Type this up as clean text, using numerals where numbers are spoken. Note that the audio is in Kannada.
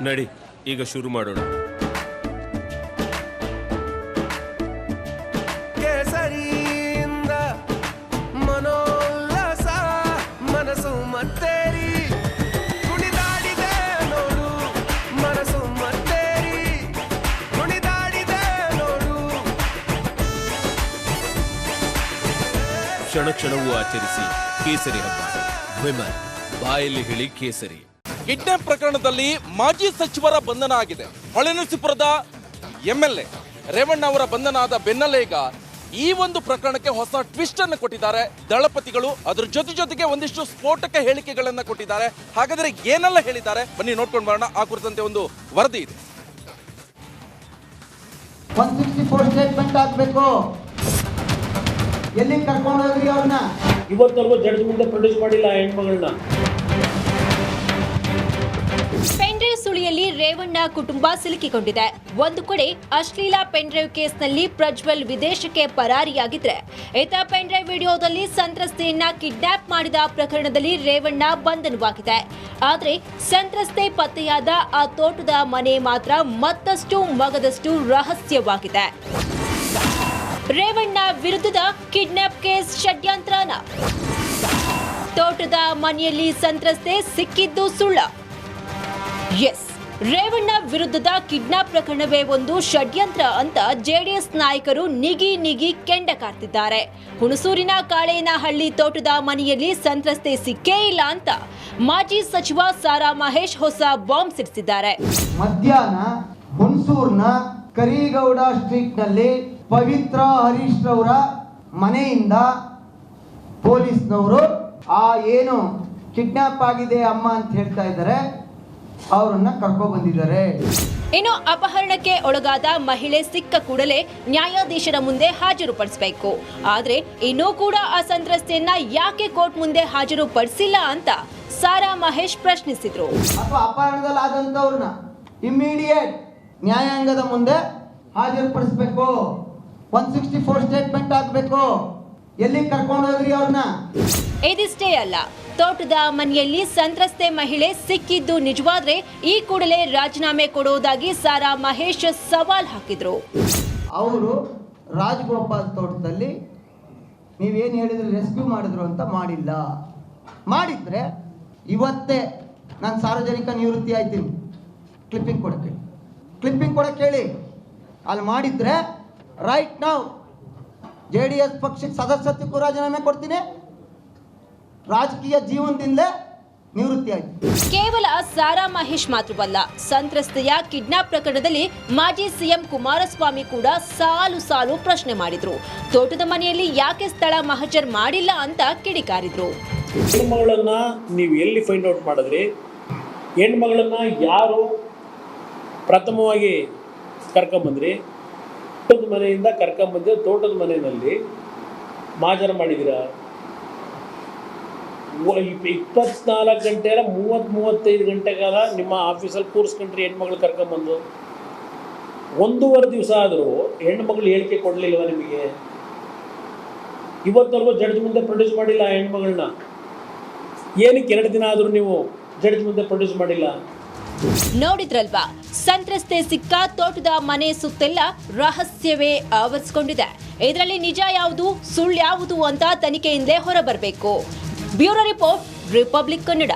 ನಡಿ ಈಗ ಶುರು ಮಾಡೋಣ. ಕೇಸರಿಯಿಂದ ಮನೋಲ್ಲಾಸ ಮನಸ್ಸು ಮತ್ತೇರಿ ಕುಣಿದಾಡಿದೆ ನೋಡು, ಮನಸ್ಸು ಮತ್ತೇರಿ ಕುಣಿದಾಡಿದೆ ನೋಡು. ಕ್ಷಣ ಕ್ಷಣವೂ ಆಚರಿಸಿ ಕೇಸರಿ ಹಬ್ಬ. ವಿಮಲ್ ಬಾಯಲ್ಲಿ ಹೇಳಿ ಕೇಸರಿ. ಕಿಡ್ನಾಪ್ ಪ್ರಕರಣದಲ್ಲಿ ಮಾಜಿ ಸಚಿವರ ಬಂಧನ ಆಗಿದೆ. ಹೊಳೆನರಸೀಪುರದ ಎಂಎಲ್ಎ ರೇವಣ್ಣ ಅವರ ಬಂಧನ ಆದ ಬೆನ್ನಲ್ಲೇ ಈಗ ಈ ಒಂದು ಪ್ರಕರಣಕ್ಕೆ ಹೊಸ ಟ್ವಿಸ್ಟ್ ಅನ್ನು ಕೊಟ್ಟಿದ್ದಾರೆ ದಳಪತಿಗಳು. ಅದ್ರ ಜೊತೆಗೆ ಒಂದಿಷ್ಟು ಸ್ಫೋಟಕ ಹೇಳಿಕೆಗಳನ್ನ ಕೊಟ್ಟಿದ್ದಾರೆ. ಹಾಗಾದ್ರೆ ಏನೆಲ್ಲ ಹೇಳಿದ್ದಾರೆ ಬನ್ನಿ ನೋಡ್ಕೊಂಡು ಬರೋಣ. ಆ ಕುರಿತಂತೆ ಒಂದು ವರದಿ ಇದೆ. 164 ಸ್ಟೇಟ್ಮೆಂಟ್ ಆಗಬೇಕು. ಎಲ್ಲಿ ಕರ್ಕೊಂಡು ಹೋದ್ರಿ ಅವ್ರನ್ನ? ಇವತ್ತವರೆಗೂ ಜಡ್ಜ್ ಮುಂದೆ ಪ್ರೊಡ್ಯೂಸ್ ಮಾಡಿಲ್ಲ ಹೆಣ್ಮಗಳನ್ನ. ಪೆನ್ಡ್ರೈವ್ ಸುಳಿಯಲ್ಲಿ ರೇವಣ್ಣ ಕುಟುಂಬ ಸಿಲುಕಿಕೊಂಡಿದೆ. ಒಂದು ಕಡೆ ಅಶ್ಲೀಲ ಪೆನ್ಡ್ರೈವ್ ಕೇಸ್ನಲ್ಲಿ ಪ್ರಜ್ವಲ್ ವಿದೇಶಕ್ಕೆ ಪರಾರಿಯಾಗಿದ್ರೆ, ಇತ ಪೆನ್ಡ್ರೈವ್ ವಿಡಿಯೋದಲ್ಲಿ ಸಂತ್ರಸ್ತೆಯನ್ನ ಕಿಡ್ನಾಪ್ ಮಾಡಿದ ಪ್ರಕರಣದಲ್ಲಿ ರೇವಣ್ಣ ಬಂಧನವಾಗಿದೆ. ಆದರೆ ಸಂತ್ರಸ್ತೆ ಪತ್ತೆಯಾದ ಆ ತೋಟದ ಮನೆ ಮಾತ್ರ ಮತ್ತಷ್ಟು ಮಗದಷ್ಟು ರಹಸ್ಯವಾಗಿದೆ. ರೇವಣ್ಣ ವಿರುದ್ಧದ ಕಿಡ್ನಾಪ್ ಕೇಸ್ ಷಡ್ಯಂತ್ರನ? ತೋಟದ ಮನೆಯಲ್ಲಿ ಸಂತ್ರಸ್ತೆ ಸಿಕ್ಕಿದ್ದು ಸುಳ್ಳ? ಎಸ್, ರೇವಣ್ಣ ವಿರುದ್ಧದ ಕಿಡ್ನಾಪ್ ಪ್ರಕರಣವೇ ಒಂದು ಷಡ್ಯಂತ್ರ ಅಂತ ಜೆಡಿಎಸ್ ನಾಯಕರು ನಿಗಿ ಕೆಂಡ ಕಾರ್ತಿದ್ದಾರೆ. ಹುಣಸೂರಿನ ಕಾಳೇನಹಳ್ಳಿ ತೋಟದ ಮನೆಯಲ್ಲಿ ಸಂತ್ರಸ್ತೆ ಸಿಕ್ಕೇ ಇಲ್ಲ ಅಂತ ಮಾಜಿ ಸಚಿವ ಸಾರಾ ಮಹೇಶ್ ಹೊಸ ಬಾಂಬ್ ಸಿಡಿಸಿದ್ದಾರೆ. ಮಧ್ಯಾಹ್ನ ಹುಣಸೂರಿನ ಕರಿಗೌಡ ಸ್ಟ್ರೀಟ್ ನಲ್ಲಿ ಪವಿತ್ರ ಹರೀಶ್ ರವರ ಮನೆಯಿಂದ ಪೊಲೀಸ್ನವರು ಆ ಏನು ಕಿಡ್ನಾಪ್ ಆಗಿದೆ ಅಮ್ಮ ಅಂತ ಹೇಳ್ತಾ ಇದ್ದಾರೆ, ಅವರನ್ನ ಕರ್ಕೊಂಡು ಬಂದಿದ್ದಾರೆ. ಇನ್ನು ಅಪಹರಣಕ್ಕೆ ಒಳಗಾದ ಮಹಿಳೆ ಸಿಕ್ಕ ಕೂಡಲೇ ನ್ಯಾಯಾಧೀಶರ ಮುಂದೆ ಹಾಜರುಪಡಿಸಬೇಕು. ಆದ್ರೆ ಇನ್ನೂ ಕೂಡ ಆ ಸಂತ್ರಸ್ತೆಯನ್ನ ಯಾಕೆ ಕೋರ್ಟ್ ಮುಂದೆ ಹಾಜರುಪಡಿಸಿಲ್ಲ ಅಂತ ಸಾರಾ ಮಹೇಶ್ ಪ್ರಶ್ನಿಸಿದ್ರು. ಅಥವಾ ಅಪಹರಣದಲ್ಲಿ ಆದಂತವ್ರನ್ನ ಇಮ್ಮಿಡಿಯೇಟ್ ನ್ಯಾಯಾಂಗದ ಮುಂದೆ ಹಾಜರುಪಡಿಸಬೇಕು. 164 ಸ್ಟೇಟ್ಮೆಂಟ್ ಆಗಬೇಕು. ಎಲ್ಲಿ ಕರ್ಕೊಂಡು ಹೋದ್ರಿ ಅವ್ರನ್ನ? ಇದಿಷ್ಟೇ ಅಲ್ಲ, ತೋಟದ ಮನೆಯಲ್ಲಿ ಸಂತ್ರಸ್ತೆ ಮಹಿಳೆ ಸಿಕ್ಕಿದ್ದು ನಿಜವಾದ್ರೆ ಈ ಕೂಡಲೇ ರಾಜೀನಾಮೆ ಕೊಡುವುದಾಗಿ ಸಾರಾ ಮಹೇಶ್ ಸವಾಲ್ ಹಾಕಿದ್ರು. ಅವರು ರಾಜಗೋಪಾಲ್ ತೋಟದಲ್ಲಿ ನೀವೇನು ಹೇಳಿದ್ರೆ ರೆಸ್ಕ್ಯೂ ಮಾಡಿದ್ರು ಅಂತ ಮಾಡಿಲ್ಲ. ಮಾಡಿದ್ರೆ ಇವತ್ತೇ ನಾನು ಸಾರ್ವಜನಿಕ ನಿವೃತ್ತಿ ಆಯ್ತೀನಿ. ಕ್ಲಿಪ್ಪಿಂಗ್ ಕೊಡಕ್ಕೆ ಹೇಳಿ. ಅಲ್ಲಿ ಮಾಡಿದ್ರೆ ರೈಟ್ ನಾವು JDS ಪಕ್ಷಕ್ಕೆ ಸದಸ್ಯತ್ವಕ್ಕೂ ರಾಜೀನಾಮೆ ಕೊಡ್ತೀನಿ, ರಾಜಕೀಯ ಜೀವನದಿಂದ ನಿವೃತ್ತಿ ಆಯ್ತು. ಕೇವಲ ಸಾರಾ ಮಹೇಶ್ ಮಾತ್ರವಲ್ಲ, ಸಂತ್ರಸ್ತೆಯ ಕಿಡ್ನಾಪ್ ಪ್ರಕರಣದಲ್ಲಿ ಮಾಜಿ ಸಿಎಂ ಕುಮಾರಸ್ವಾಮಿ ಕೂಡ ಸಾಲು ಪ್ರಶ್ನೆ ಮಾಡಿದ್ರು. ತೋಟದ ಮನೆಯಲ್ಲಿ ಯಾಕೆ ಸ್ಥಳ ಮಹಜರ್ ಮಾಡಿಲ್ಲ ಅಂತ ಕಿಡಿಕಾರಿದ್ರು. ಹೆಣ್ಮಗಳನ್ನ ನೀವು ಎಲ್ಲಿ ಫೈಂಡ್ ಔಟ್ ಮಾಡಿದ್ರಿ? ಹೆಣ್ಮಗಳನ್ನ ಯಾರು ಪ್ರಥಮವಾಗಿ ಕರ್ಕೊಂಬಂದ್ರಿ? ತೋಟದ ಮನೆಯಿಂದ ಕರ್ಕೊಂಬಂದ್ರೆ ತೋಟದ ಮನೆಯಲ್ಲಿ ಮಾಜರ ಮಾಡಿದ್ದೀರಾ? 24 ಗಂಟೆ ಅಲ್ಲ 30-35 ಗಂಟೆ ಕಾಲ ನಿಮ್ಮ ಆಫೀಸಲ್ಲಿ ಕೂರಿಸ್ಕೊಂಡ್ರಿ ಹೆಣ್ಮಗಳು ಕರ್ಕೊಂಬಂದು. 1.5 ದಿವಸ ಆದರೂ ಹೆಣ್ಮಗಳು ಹೇಳಿಕೆ ಕೊಡಲಿಲ್ವ ನಿಮಗೆ? ಇವತ್ತವರೆಗೂ ಜಡ್ಜ್ ಮುಂದೆ ಪ್ರೊಡ್ಯೂಸ್ ಮಾಡಿಲ್ಲ ಹೆಣ್ಮಗಳನ್ನ. ಏನಕ್ಕೆ 2 ದಿನ ಆದರೂ ನೀವು ಜಡ್ಜ್ ಮುಂದೆ ಪ್ರೊಡ್ಯೂಸ್ ಮಾಡಿಲ್ಲ? ನೋಡಿದ್ರಲ್ವಾ, ಸಂತ್ರಸ್ತೆ ಸಿಕ್ಕ ತೋಟದ ಮನೆ ಸುತ್ತೆಲ್ಲ ರಹಸ್ಯವೇ ಆವರಿಸಿಕೊಂಡಿದೆ. ಇದರಲ್ಲಿ ನಿಜ ಯಾವುದು ಸುಳ್ಳು ಯಾವುದು ಅಂತ ತನಿಖೆಯಿಂದಲೇ ಹೊರಬರಬೇಕು. Bureau report, republic Kannada.